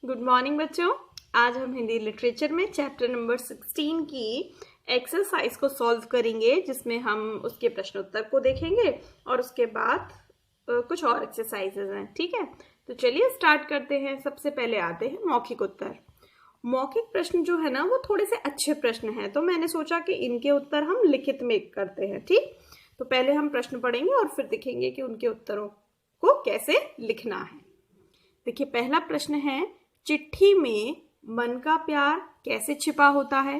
Good morning बच्चों। आज हम हिंदी लिटरेचर में चैप्टर नंबर 16 की एक्सरसाइज को सॉल्व करेंगे, जिसमें हम उसके प्रश्न उत्तर को देखेंगे और उसके बाद कुछ और एक्सरसाइजेज हैं। ठीक है, तो चलिए स्टार्ट करते हैं। सबसे पहले आते हैं मौखिक उत्तर। मौखिक प्रश्न जो है ना, वो थोड़े से अच्छे प्रश्न हैं, तो मैंने सोचा कि इनके उत्तर हम लिखित में करते हैं। ठीक, तो पहले हम प्रश्न पढ़ेंगे और फिर देखेंगे कि उनके उत्तरों को कैसे लिखना है। देखिए, पहला प्रश्न है, चिट्ठी में मन का प्यार कैसे छिपा होता है।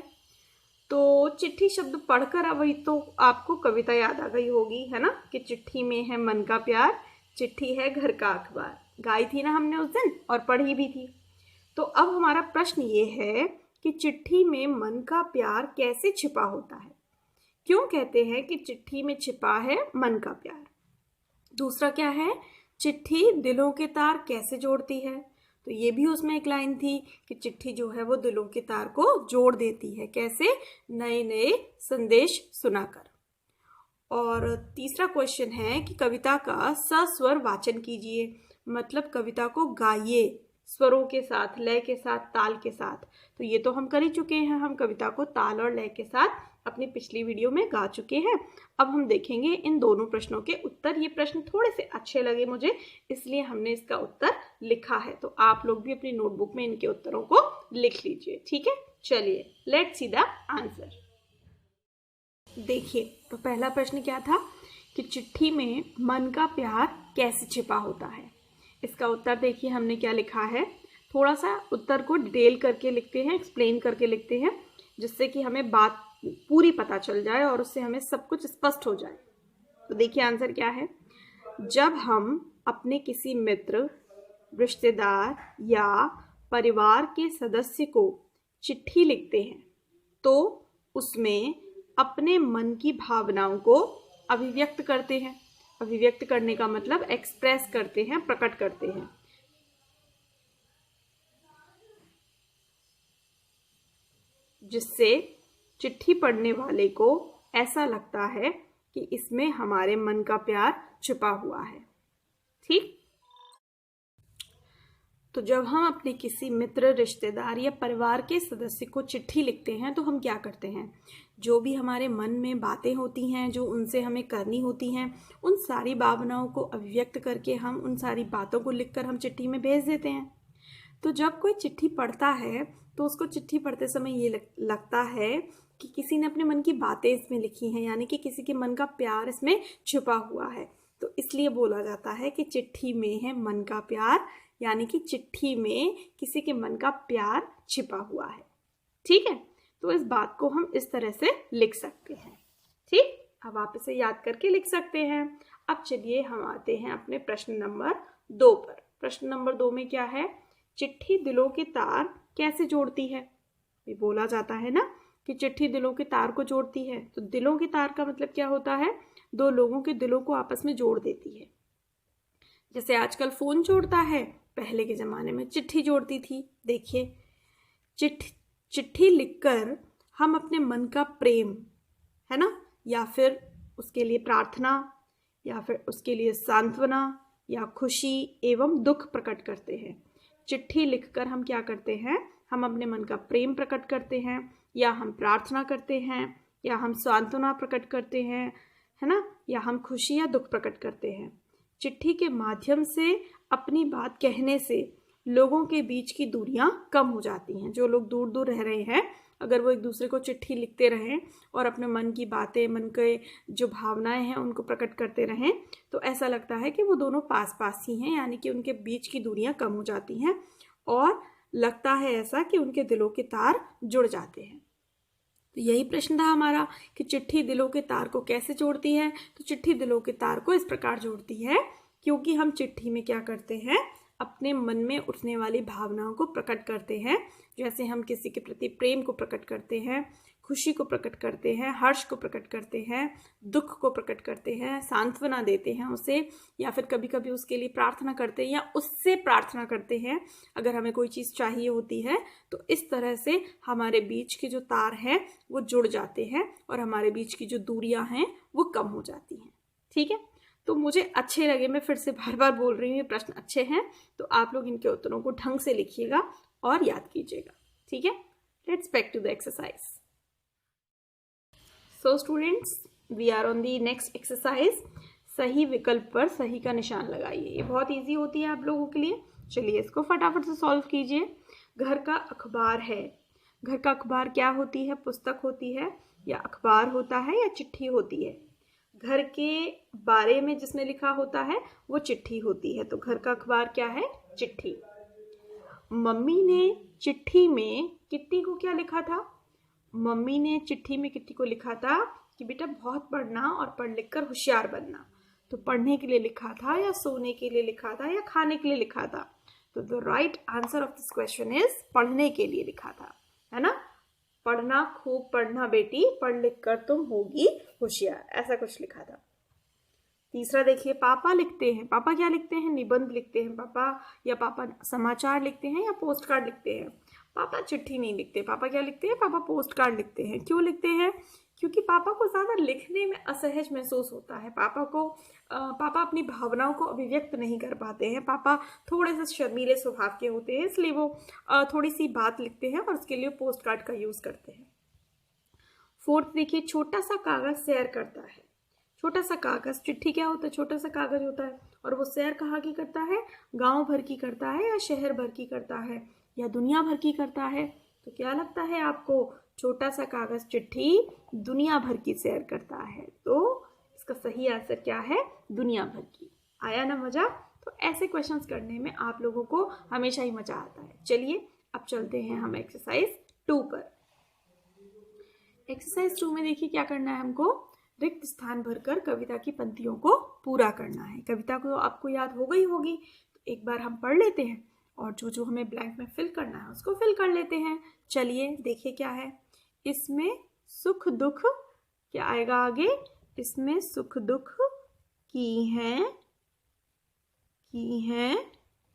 तो चिट्ठी शब्द पढ़कर अभी तो आपको कविता याद आ गई होगी, है ना, कि चिट्ठी में है मन का प्यार, चिट्ठी है घर का अखबार। गाई थी ना हमने उस दिन और पढ़ी भी थी। तो अब हमारा प्रश्न ये है कि चिट्ठी में मन का प्यार कैसे छिपा होता है। क्यों कहते हैं कि चिट्ठी में छिपा है मन का प्यार। दूसरा क्या है, चिट्ठी दिलों के तार कैसे जोड़ती है। तो ये भी उसमें एक लाइन थी कि चिट्ठी जो है वो दिलों के तार को जोड़ देती है। कैसे? नए नए संदेश सुनाकर। और तीसरा क्वेश्चन है कि कविता का सस्वर वाचन कीजिए, मतलब कविता को गाइए स्वरों के साथ, लय के साथ, ताल के साथ। तो ये तो हम कर ही चुके हैं, हम कविता को ताल और लय के साथ अपनी पिछली वीडियो में गा चुके हैं। अब हम देखेंगे इन दोनों प्रश्नों के उत्तर। ये प्रश्न थोड़े से अच्छे लगे मुझे, इसलिए हमने इसका उत्तर लिखा है। तो आप लोग भी अपनी नोटबुक में इनके उत्तरों को लिख लीजिए। ठीक है, चलिए लेट्स सी द आंसर। देखिए, तो पहला प्रश्न क्या था कि चिट्ठी में मन का प्यार कैसे छिपा होता है। इसका उत्तर देखिए हमने क्या लिखा है। थोड़ा सा उत्तर को डिटेल करके लिखते हैं, एक्सप्लेन करके लिखते हैं, जिससे कि हमें बात पूरी पता चल जाए और उससे हमें सब कुछ स्पष्ट हो जाए। तो देखिए आंसर क्या है। जब हम अपने किसी मित्र, रिश्तेदार या परिवार के सदस्य को चिट्ठी लिखते हैं तो उसमें अपने मन की भावनाओं को अभिव्यक्त करते हैं। अभिव्यक्त करने का मतलब एक्सप्रेस करते हैं, प्रकट करते हैं। जिससे चिट्ठी पढ़ने वाले को ऐसा लगता है कि इसमें हमारे मन का प्यार छुपा हुआ है। ठीक, तो जब हम अपने किसी मित्र, रिश्तेदार या परिवार के सदस्य को चिट्ठी लिखते हैं तो हम क्या करते हैं, जो भी हमारे मन में बातें होती हैं, जो उनसे हमें करनी होती हैं, उन सारी भावनाओं को अभिव्यक्त करके हम उन सारी बातों को लिखकर हम चिट्ठी में भेज देते हैं। तो जब कोई चिट्ठी पढ़ता है तो उसको चिट्ठी पढ़ते समय ये लगता है कि किसी ने अपने मन की बातें इसमें लिखी हैं, यानी कि किसी के मन का प्यार इसमें छुपा हुआ है। तो इसलिए बोला जाता है कि चिट्ठी में है मन का प्यार, यानी कि चिट्ठी में किसी के मन का प्यार छिपा हुआ है। ठीक है, तो इस बात को हम इस तरह से लिख सकते हैं। ठीक, अब आप इसे याद करके लिख सकते हैं। अब चलिए हम आते हैं अपने प्रश्न नंबर 2 पर। प्रश्न नंबर 2 में क्या है, चिट्ठी दिलों के तार कैसे जोड़ती है। ये बोला जाता है ना कि चिट्ठी दिलों के तार को जोड़ती है। तो दिलों के तार का मतलब क्या होता है, दो लोगों के दिलों को आपस में जोड़ देती है। जैसे आजकल फोन जोड़ता है, पहले के जमाने में चिट्ठी जोड़ती थी। देखिए, चिट्ठी लिखकर हम अपने मन का प्रेम, है ना, या फिर उसके लिए प्रार्थना, या फिर उसके लिए सांत्वना या खुशी एवं दुख प्रकट करते हैं। चिट्ठी लिखकर हम क्या करते हैं, हम अपने मन का प्रेम प्रकट करते हैं, या हम प्रार्थना करते हैं, या हम सांत्वना प्रकट करते हैं, है ना, या हम खुशी या दुख प्रकट करते हैं। चिट्ठी के माध्यम से अपनी बात कहने से लोगों के बीच की दूरियां कम हो जाती हैं। जो लोग दूर दूर रह रहे हैं, अगर वो एक दूसरे को चिट्ठी लिखते रहें और अपने मन की बातें, मन के जो भावनाएं हैं उनको प्रकट करते रहें, तो ऐसा लगता है कि वो दोनों पास पास ही हैं, यानी कि उनके बीच की दूरियां कम हो जाती हैं और लगता है ऐसा कि उनके दिलों के तार जुड़ जाते हैं। तो यही प्रश्न था हमारा कि चिट्ठी दिलों के तार को कैसे जोड़ती है। तो चिट्ठी दिलों के तार को इस प्रकार जोड़ती है क्योंकि हम चिट्ठी में क्या करते हैं, अपने मन में उठने वाली भावनाओं को प्रकट करते हैं। जैसे हम किसी के प्रति प्रेम को प्रकट करते हैं, खुशी को प्रकट करते हैं, हर्ष को प्रकट करते हैं, दुख को प्रकट करते हैं, सांत्वना देते हैं उसे, या फिर कभी कभी उसके लिए प्रार्थना करते हैं या उससे प्रार्थना करते हैं अगर हमें कोई चीज़ चाहिए होती है। तो इस तरह से हमारे बीच के जो तार हैं वो जुड़ जाते हैं और हमारे बीच की जो दूरियां हैं वो कम हो जाती हैं। ठीक है, तो मुझे अच्छे लगे, मैं फिर से बार बार बोल रही हूँ, ये प्रश्न अच्छे हैं, तो आप लोग इनके उत्तरों को ढंग से लिखिएगा और याद कीजिएगा। ठीक है, let's back to the exercise. So students, we are on the next exercise. सही विकल्प पर सही का निशान लगाइए। ये बहुत इजी होती है आप लोगों के लिए। चलिए इसको फटाफट से सॉल्व कीजिए। घर का अखबार है। घर का अखबार क्या होती है? पुस्तक होती है, या अखबार होता है, या चिट्ठी होती है? घर के बारे में जिसमें लिखा होता है वो चिट्ठी होती है। तो घर का अखबार क्या है? चिट्ठी। मम्मी ने चिट्ठी में किट्टी को क्या लिखा था? मम्मी ने चिट्ठी में किट्टी को लिखा था कि बेटा बहुत पढ़ना और पढ़ लिख कर होशियार बनना। तो पढ़ने के लिए लिखा था, या सोने के लिए लिखा था, या खाने के लिए लिखा था? तो the right answer of this question is पढ़ने के लिए लिखा था, है ना। पढ़ना, खूब पढ़ना बेटी, पढ़ लिख कर तुम होगी होशियार, ऐसा कुछ लिखा था। तीसरा देखिए, पापा लिखते हैं। पापा क्या लिखते हैं? निबंध लिखते हैं पापा, या पापा समाचार लिखते हैं, या पोस्ट कार्ड लिखते हैं? पापा चिट्ठी नहीं लिखते। पापा क्या लिखते हैं? पापा पोस्ट कार्ड लिखते हैं। क्यों लिखते हैं? क्योंकि पापा को ज़्यादा लिखने में असहज महसूस होता है। पापा अपनी भावनाओं को अभिव्यक्त नहीं कर पाते हैं। पापा थोड़े से शर्मीले स्वभाव के होते हैं, इसलिए वो थोड़ी सी बात लिखते हैं और उसके लिए पोस्ट कार्ड का यूज़ करते हैं। फोर्थ देखिए, छोटा सा कागज सैर करता है। छोटा सा कागज, चिट्ठी क्या होता है? छोटा सा कागज होता है। और वो सैर कहाँ की करता है? गांव भर की करता है, या शहर भर की करता है, या दुनिया भर की करता है? तो क्या लगता है आपको? छोटा सा कागज चिट्ठी दुनिया भर की सैर करता है। तो इसका सही आंसर क्या है? दुनिया भर की। आया ना मजा? तो ऐसे क्वेश्चंस करने में आप लोगों को हमेशा ही मजा आता है। चलिए अब चलते हैं हम एक्सरसाइज 2 पर। एक्सरसाइज 2 में देखिए क्या करना है हमको। रिक्त स्थान भरकर कविता की पंक्तियों को पूरा करना है। कविता को आपको याद हो गई होगी, तो एक बार हम पढ़ लेते हैं और जो जो हमें ब्लैंक में फिल करना है उसको फिल कर लेते हैं। चलिए देखिए क्या है इसमें। सुख दुख क्या आएगा आगे? इसमें सुख दुख की हैं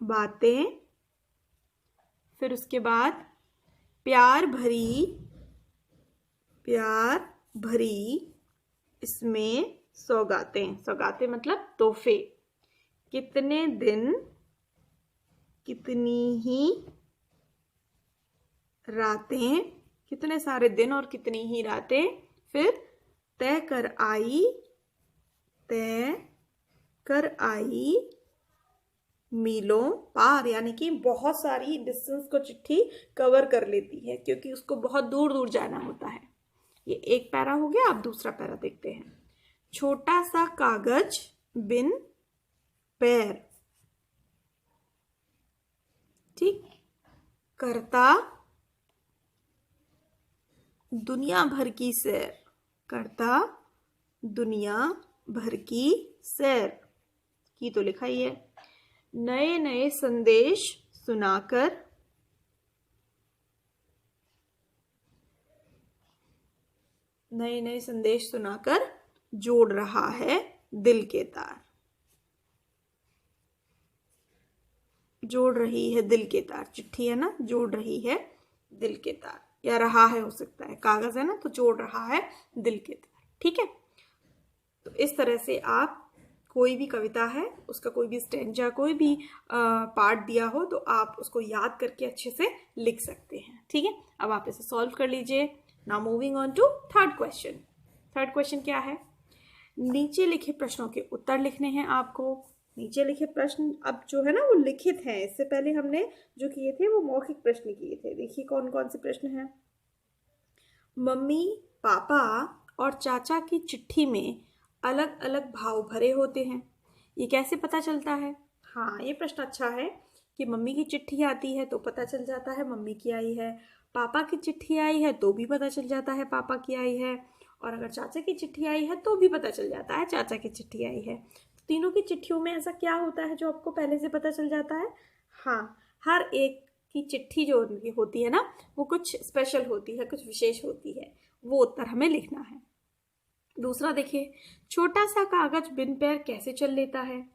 बातें। फिर उसके बाद प्यार भरी इसमें सौगातें। सौगातें मतलब तोहफे। कितने दिन कितनी ही रातें, कितने सारे दिन और कितनी ही रातें। फिर तय कर आई मीलों पार, यानी कि बहुत सारी डिस्टेंस को चिट्ठी कवर कर लेती है, क्योंकि उसको बहुत दूर दूर जाना होता है। ये एक पैरा हो गया। अब दूसरा पैरा देखते हैं। छोटा सा कागज बिन पैर, ठीक, करता दुनिया भर की सैर। करता दुनिया भर की सैर की तो लिखा ही है। नए नए संदेश सुनाकर जोड़ रहा है दिल के तार। जोड़ रही है दिल के तार, चिट्ठी है ना, जोड़ रही है दिल के तार, या रहा है, हो सकता है, कागज है ना, तो जोड़ रहा है दिल के तार। ठीक है, तो इस तरह से आप कोई भी कविता है, उसका कोई भी स्टैंजा, कोई भी पार्ट दिया हो, तो आप उसको याद करके अच्छे से लिख सकते हैं। ठीक है, अब आप इसे सॉल्व कर लीजिए। Now moving on to third question. Third question क्या है? नीचे लिखे प्रश्नों के उत्तर लिखने हैं आपको। नीचे लिखे प्रश्न अब जो है ना वो लिखित हैं। इससे पहले हमने जो किए थे वो मौखिक प्रश्न किए थे। देखिए कौन कौन से प्रश्न हैं। मम्मी, पापा और चाचा की चिट्ठी में अलग अलग भाव भरे होते हैं, ये कैसे पता चलता है? हाँ, ये प्रश्न अच्छा है कि मम्मी की चिट्ठी आती है तो पता चल जाता है मम्मी की आई है, पापा की चिट्ठी आई है तो भी पता चल जाता है पापा की आई है, और अगर चाचा की चिट्ठी आई है तो भी पता चल जाता है चाचा की चिट्ठी आई है। तो तीनों की चिट्ठियों में ऐसा क्या होता है जो आपको पहले से पता चल जाता है? हाँ, हर एक की चिट्ठी जो उनकी होती है ना वो कुछ स्पेशल होती है, कुछ विशेष होती है। वो उत्तर हमें लिखना है। दूसरा देखिए, छोटा सा कागज बिन पैर कैसे चल लेता है?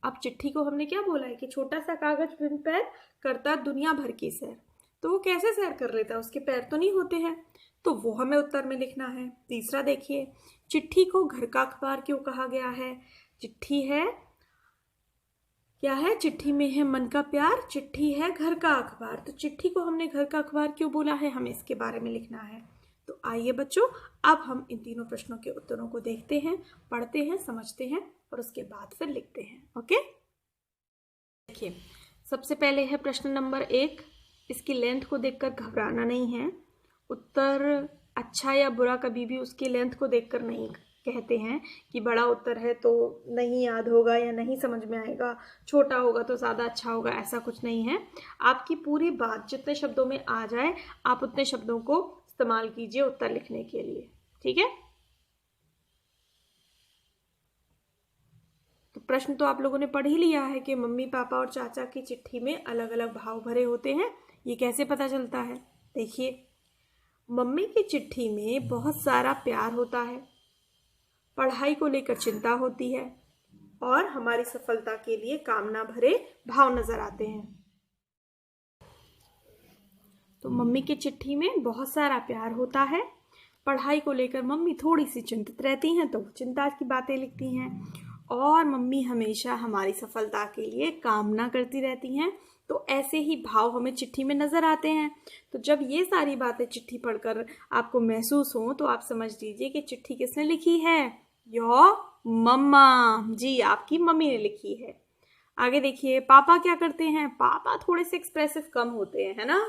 अब चिट्ठी को हमने क्या बोला है कि छोटा सा कागज बिन पैर करता दुनिया भर की सैर, तो वो कैसे सैर कर लेता है? उसके पैर तो नहीं होते हैं, तो वो हमें उत्तर में लिखना है। तीसरा देखिए, चिट्ठी को घर का अखबार क्यों कहा गया है? चिट्ठी है, क्या है? चिट्ठी में है मन का प्यार, चिट्ठी है घर का अखबार। तो चिट्ठी को हमने घर का अखबार क्यों बोला है, हमें इसके बारे में लिखना है। तो आइए बच्चों, अब हम इन तीनों प्रश्नों के उत्तरों को देखते हैं, पढ़ते हैं, समझते हैं और उसके बाद फिर लिखते हैं। ओके, देखिए सबसे पहले है प्रश्न नंबर 1। इसकी लेंथ को देखकर घबराना नहीं है। उत्तर अच्छा या बुरा कभी भी उसकी लेंथ को देखकर नहीं कहते हैं कि बड़ा उत्तर है तो नहीं याद होगा या नहीं समझ में आएगा, छोटा होगा तो ज़्यादा अच्छा होगा, ऐसा कुछ नहीं है। आपकी पूरी बात जितने शब्दों में आ जाए आप उतने शब्दों को इस्तेमाल कीजिए उत्तर लिखने के लिए, ठीक है। तो प्रश्न तो आप लोगों ने पढ़ ही लिया है कि मम्मी पापा और चाचा की चिट्ठी में अलग अलग भाव भरे होते हैं। ये कैसे पता चलता है? देखिए, मम्मी की चिट्ठी में बहुत सारा प्यार होता है, पढ़ाई को लेकर चिंता होती है और हमारी सफलता के लिए कामना भरे भाव नजर आते हैं। तो मम्मी की चिट्ठी में बहुत सारा प्यार होता है, पढ़ाई को लेकर मम्मी थोड़ी सी चिंतित रहती हैं तो चिंता की बातें लिखती हैं, और मम्मी हमेशा हमारी सफलता के लिए कामना करती रहती हैं। तो ऐसे ही भाव हमें चिट्ठी में नज़र आते हैं। तो जब ये सारी बातें चिट्ठी पढ़कर आपको महसूस हों तो आप समझ लीजिए कि चिट्ठी किसने लिखी है? योर मम्मा, जी आपकी मम्मी ने लिखी है। आगे देखिए, पापा क्या करते हैं? पापा थोड़े से एक्सप्रेसिव कम होते हैं, है ना,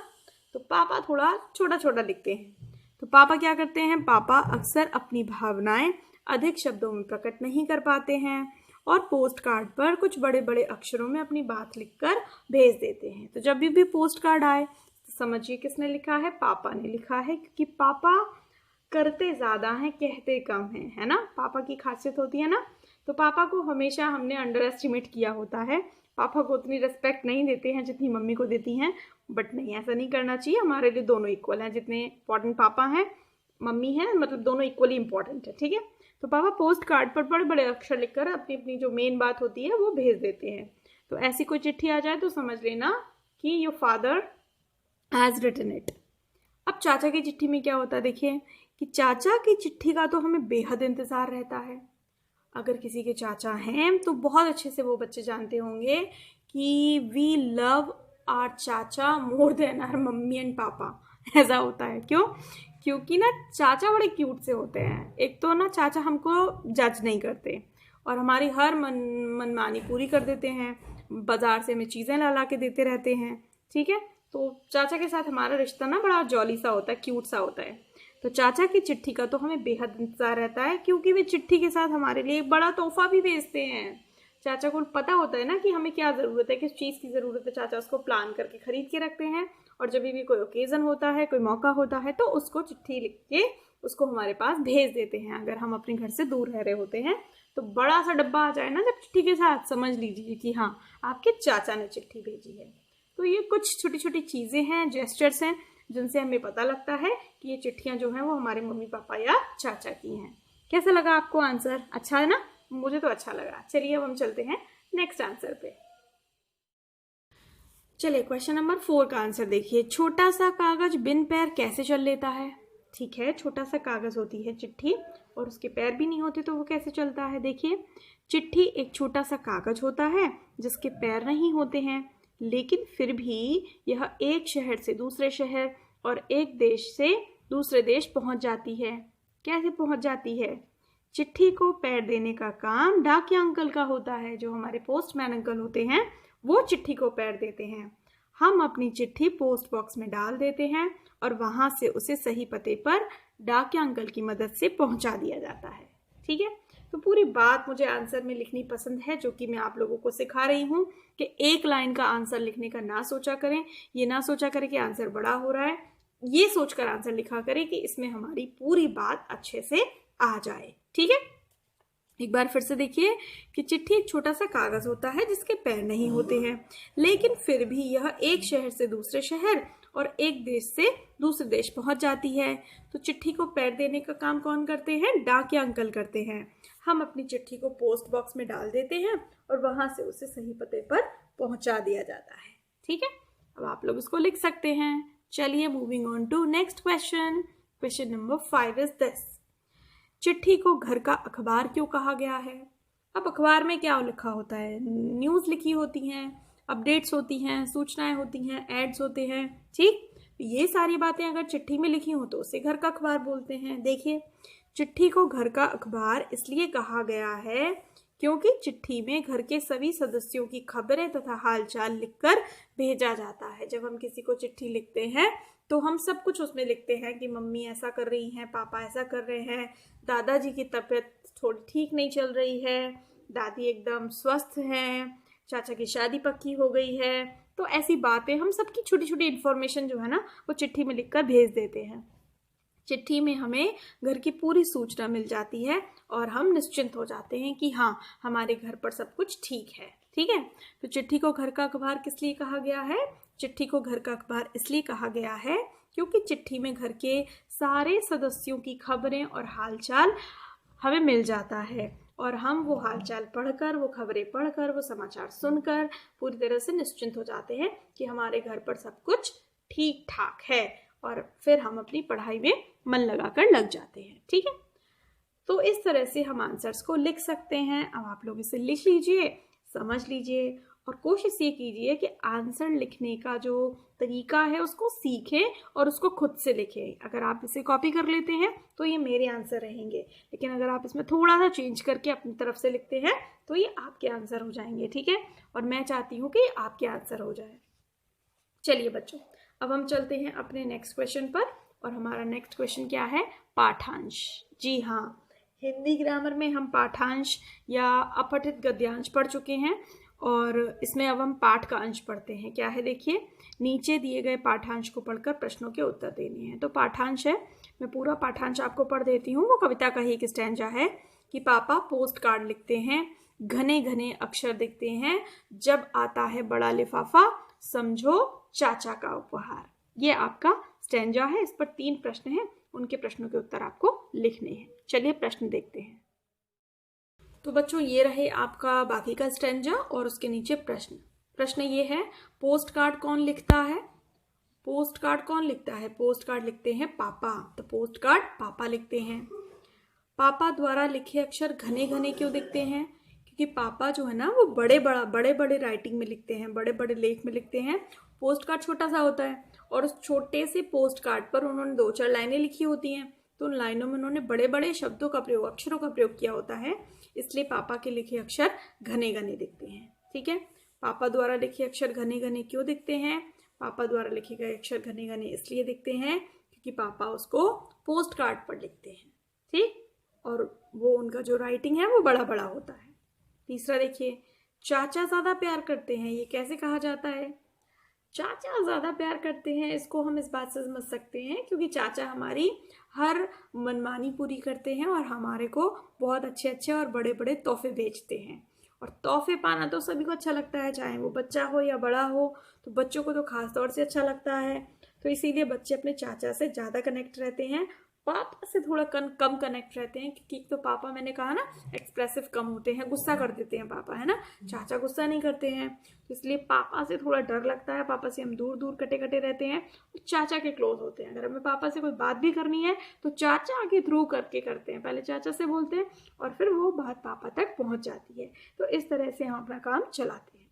तो पापा थोड़ा छोटा छोटा लिखते हैं। तो पापा क्या करते हैं? पापा अक्सर अपनी भावनाएं अधिक शब्दों में प्रकट नहीं कर पाते हैं और पोस्ट कार्ड पर कुछ बड़े बड़े अक्षरों में अपनी बात लिखकर भेज देते हैं। तो जब भी पोस्ट कार्ड आए तो समझिए किसने लिखा है? पापा ने लिखा है, क्योंकि पापा करते ज़्यादा हैं, कहते कम हैं, है ना, पापा की खासियत होती है ना। तो पापा को हमेशा हमने अंडर एस्टिमेट किया होता है, पापा को उतनी रिस्पेक्ट नहीं देते हैं जितनी मम्मी को देती हैं। बट नहीं, ऐसा नहीं करना चाहिए, हमारे लिए दोनों इक्वल हैं, जितने इंपॉर्टेंट पापा हैं मम्मी हैं, मतलब दोनों इक्वली इंपॉर्टेंट है, ठीक है। तो पापा पोस्ट कार्ड पर बड़े बड़े अक्षर लिखकर अपनी अपनी जो मेन बात होती है वो भेज देते हैं। तो ऐसी कोई चिट्ठी आ जाए तो समझ लेना कि your father has written it. अब चाचा की चिट्ठी में क्या होता है? देखिए कि चाचा की चिट्ठी का तो हमें बेहद इंतज़ार रहता है। अगर किसी के चाचा हैं तो बहुत अच्छे से वो बच्चे जानते होंगे कि we love our chacha more than our mummy and papa. ऐसा होता है, क्यों? क्योंकि ना चाचा बड़े क्यूट से होते हैं। एक तो ना चाचा हमको जज नहीं करते और हमारी हर मनमानी पूरी कर देते हैं, बाज़ार से हमें चीज़ें ला के देते रहते हैं, ठीक है। तो चाचा के साथ हमारा रिश्ता ना बड़ा जॉली सा होता है, क्यूट सा होता है। तो चाचा की चिट्ठी का तो हमें बेहद इंतज़ार रहता है, क्योंकि वे चिट्ठी के साथ हमारे लिए एक बड़ा तोहफा भी भेजते हैं। चाचा को पता होता है ना कि हमें क्या ज़रूरत है, किस चीज़ की ज़रूरत है, चाचा उसको प्लान करके ख़रीद के रखते हैं, और जब भी कोई ओकेज़न होता है, कोई मौका होता है, तो उसको चिट्ठी लिख के उसको हमारे पास भेज देते हैं। अगर हम अपने घर से दूर रह रहे होते हैं तो बड़ा सा डब्बा आ जाए ना जब चिट्ठी के साथ, समझ लीजिए कि हाँ आपके चाचा ने चिट्ठी भेजी है। तो ये कुछ छोटी छोटी चीज़ें हैं, जेस्चर्स हैं, जिनसे हमें पता लगता है कि ये चिट्ठियाँ जो हैं वो हमारे मम्मी पापा या चाचा की हैं। कैसा लगा आपको आंसर? अच्छा है ना? मुझे तो अच्छा लगा। चलिए अब हम चलते हैं नेक्स्ट आंसर पे। चलिए क्वेश्चन नंबर 4 का आंसर देखिए। छोटा सा कागज बिन पैर कैसे चल लेता है? ठीक है, छोटा सा कागज होती है चिट्ठी और उसके पैर भी नहीं होते तो वो कैसे चलता है? देखिए, चिट्ठी एक छोटा सा कागज होता है जिसके पैर नहीं होते हैं, लेकिन फिर भी यह एक शहर से दूसरे शहर और एक देश से दूसरे देश पहुंच जाती है। कैसे पहुंच जाती है? चिट्ठी को पैर देने का काम डाकिया अंकल का होता है। जो हमारे पोस्टमैन अंकल होते हैं वो चिट्ठी को पैर देते हैं। हम अपनी चिट्ठी पोस्ट बॉक्स में डाल देते हैं और वहां से उसे सही पते पर डाकिया अंकल की मदद से पहुंचा दिया जाता है, ठीक है। तो पूरी बात मुझे आंसर में लिखनी पसंद है, जो कि मैं आप लोगों को सिखा रही हूँ कि एक लाइन का आंसर लिखने का ना सोचा करें, ये ना सोचा करें कि आंसर बड़ा हो रहा है, ये सोचकर आंसर लिखा करें कि इसमें हमारी पूरी बात अच्छे से आ जाए, ठीक है। एक बार फिर से देखिए कि चिट्ठी एक छोटा सा कागज होता है जिसके पैर नहीं होते हैं, लेकिन फिर भी यह एक शहर से दूसरे शहर और एक देश से दूसरे देश पहुंच जाती है। तो चिट्ठी को पैर देने का काम कौन करते हैं? डाकिया अंकल करते हैं। हम अपनी चिट्ठी को पोस्ट बॉक्स में डाल देते हैं और वहां से उसे सही पते पर पहुंचा दिया जाता है, ठीक है। अब आप लोग इसको लिख सकते हैं। चलिए moving on to next question. Question number 5 is this. चिट्ठी को घर का अखबार क्यों कहा गया है? अब अखबार में क्या लिखा होता है? न्यूज़ लिखी होती हैं, अपडेट्स होती हैं, सूचनाएं होती हैं, एड्स होते हैं। ठीक, ये सारी बातें अगर चिट्ठी में लिखी हो तो उसे घर का अखबार बोलते हैं। देखिए, चिट्ठी को घर का अखबार इसलिए कहा गया है क्योंकि चिट्ठी में घर के सभी सदस्यों की खबरें तथा हालचाल लिखकर भेजा जाता है। जब हम किसी को चिट्ठी लिखते हैं तो हम सब कुछ उसमें लिखते हैं कि मम्मी ऐसा कर रही हैं, पापा ऐसा कर रहे हैं, दादाजी की तबीयत थोड़ी ठीक नहीं चल रही है, दादी एकदम स्वस्थ हैं, चाचा की शादी पक्की हो गई है। तो ऐसी बातें, हम सबकी छोटी छोटी इन्फॉर्मेशन जो है ना वो चिट्ठी में लिखकर भेज देते हैं। चिट्ठी में हमें घर की पूरी सूचना मिल जाती है और हम निश्चिंत हो जाते हैं कि हाँ, हमारे घर पर सब कुछ ठीक है। ठीक है, तो चिट्ठी को घर का अखबार किस लिए कहा गया है? चिट्ठी को घर का अखबार इसलिए कहा गया है क्योंकि चिट्ठी में घर के सारे सदस्यों की खबरें और हालचाल हमें मिल जाता है और हम वो हालचाल पढ़कर, वो खबरें पढ़कर, वो समाचार सुनकर पूरी तरह से निश्चिंत हो जाते हैं कि हमारे घर पर सब कुछ ठीक ठाक है और फिर हम अपनी पढ़ाई में मन लगाकर लग जाते हैं। ठीक है, तो इस तरह से हम आंसर्स को लिख सकते हैं। अब आप लोग इसे लिख लीजिए, समझ लीजिए और कोशिश ये कीजिए कि आंसर लिखने का जो तरीका है उसको सीखें और उसको खुद से लिखें। अगर आप इसे कॉपी कर लेते हैं तो ये मेरे आंसर रहेंगे, लेकिन अगर आप इसमें थोड़ा सा चेंज करके अपनी तरफ से लिखते हैं तो ये आपके आंसर हो जाएंगे। ठीक है, और मैं चाहती हूँ कि आपके आंसर हो जाए। चलिए बच्चों, अब हम चलते हैं अपने नेक्स्ट क्वेश्चन पर और हमारा नेक्स्ट क्वेश्चन क्या है? पाठांश। जी हाँ, हिंदी ग्रामर में हम पाठांश या अपठित गद्यांश पढ़ चुके हैं और इसमें अब हम पाठ का अंश पढ़ते हैं। क्या है देखिए, नीचे दिए गए पाठांश को पढ़कर प्रश्नों के उत्तर देने हैं। तो पाठांश है, मैं पूरा पाठांश आपको पढ़ देती हूँ। वो कविता का ही एक स्टैंजा है कि पापा पोस्ट कार्ड लिखते हैं, घने घने अक्षर दिखते हैं, जब आता है बड़ा लिफाफा समझो चाचा का उपहार। ये आपका स्टैंजा है। इस पर 3 प्रश्न हैं, उनके प्रश्नों के उत्तर आपको लिखने हैं। चलिए प्रश्न देखते हैं। तो बच्चों, ये रहे आपका बाकी का स्टैंजा और उसके नीचे प्रश्न। प्रश्न ये है, पोस्ट कार्ड कौन लिखता है? पोस्ट कार्ड कौन लिखता है? पोस्ट कार्ड लिखते हैं पापा, तो पोस्ट कार्ड पापा लिखते हैं। पापा द्वारा लिखे अक्षर घने घने क्यों दिखते हैं? क्योंकि पापा जो है ना वो बड़े बड़े राइटिंग में लिखते हैं, बड़े बड़े लेख में लिखते हैं। पोस्ट कार्ड छोटा सा होता है और उस छोटे से पोस्ट कार्ड पर उन्होंने 2-4 लाइनें लिखी होती हैं, तो उन लाइनों में उन्होंने बड़े बड़े शब्दों का प्रयोग, अक्षरों का प्रयोग किया होता है, इसलिए पापा के लिखे अक्षर घने घने दिखते हैं। ठीक है, पापा द्वारा लिखे अक्षर घने घने क्यों दिखते हैं? पापा द्वारा लिखे गए अक्षर घने घने इसलिए दिखते हैं क्योंकि पापा उसको पोस्ट कार्ड पर लिखते हैं। ठीक, और वो उनका जो राइटिंग है वो बड़ा बड़ा होता है। तीसरा देखिए, चाचा ज्यादा प्यार करते हैं, ये कैसे कहा जाता है? चाचा ज़्यादा प्यार करते हैं, इसको हम इस बात से समझ सकते हैं क्योंकि चाचा हमारी हर मनमानी पूरी करते हैं और हमारे को बहुत अच्छे अच्छे और बड़े बड़े तोहफे भेजते हैं। और तोहफे पाना तो सभी को अच्छा लगता है, चाहे वो बच्चा हो या बड़ा हो। तो बच्चों को तो खास तौर से अच्छा लगता है, तो इसीलिए बच्चे अपने चाचा से ज़्यादा कनेक्ट रहते हैं, पापा से थोड़ा कम कनेक्ट रहते हैं। क्योंकि तो पापा, मैंने कहा ना, एक्सप्रेसिव कम होते हैं, गुस्सा कर देते हैं पापा, है ना। चाचा गुस्सा नहीं करते हैं, तो इसलिए पापा से थोड़ा डर लगता है, पापा से हम दूर दूर कटे कटे रहते हैं और चाचा के क्लोज होते हैं। अगर हमें पापा से कोई बात भी करनी है तो चाचा के थ्रू करके करते हैं, पहले चाचा से बोलते हैं और फिर वो बात पापा तक पहुँच जाती है। तो इस तरह से हम अपना काम चलाते हैं।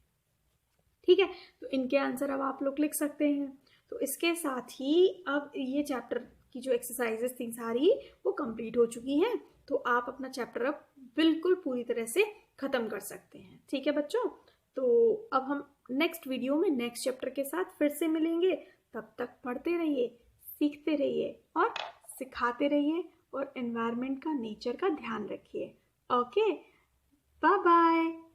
ठीक है, तो इनके आंसर अब आप लोग लिख सकते हैं। तो इसके साथ ही अब ये चैप्टर की जो एक्सरसाइजेस थी सारी वो कंप्लीट हो चुकी हैं, तो आप अपना चैप्टर अब बिल्कुल पूरी तरह से ख़त्म कर सकते हैं। ठीक है बच्चों, तो अब हम नेक्स्ट वीडियो में नेक्स्ट चैप्टर के साथ फिर से मिलेंगे। तब तक पढ़ते रहिए, सीखते रहिए और सिखाते रहिए और एनवायरनमेंट का, नेचर का ध्यान रखिए। Okay, bye bye.